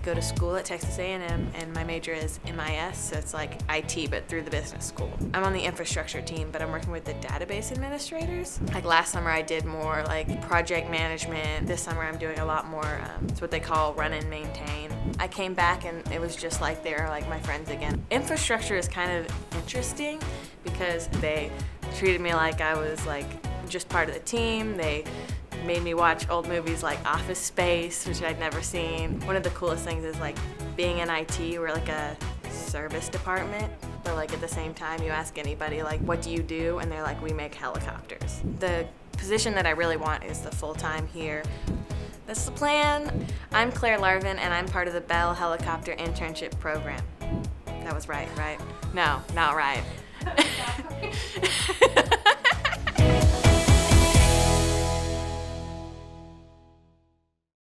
go to school at Texas A&M, and my major is MIS, so it's like IT but through the business school. I'm on the infrastructure team, but I'm working with the database administrators. Like last summer I did more like project management. This summer I'm doing a lot more, it's what they call run and maintain. I came back and it was just like they're like my friends again. Infrastructure is kind of interesting because they treated me like I was like just part of the team. They made me watch old movies like Office Space, which I'd never seen. One of the coolest things is like being in IT, we're like a service department, but like at the same time you ask anybody like, what do you do? And they're like, we make helicopters. The position that I really want is the full-time here. That's the plan. I'm Claire Larvin and I'm part of the Bell Helicopter Internship Program. That was right? No, not right.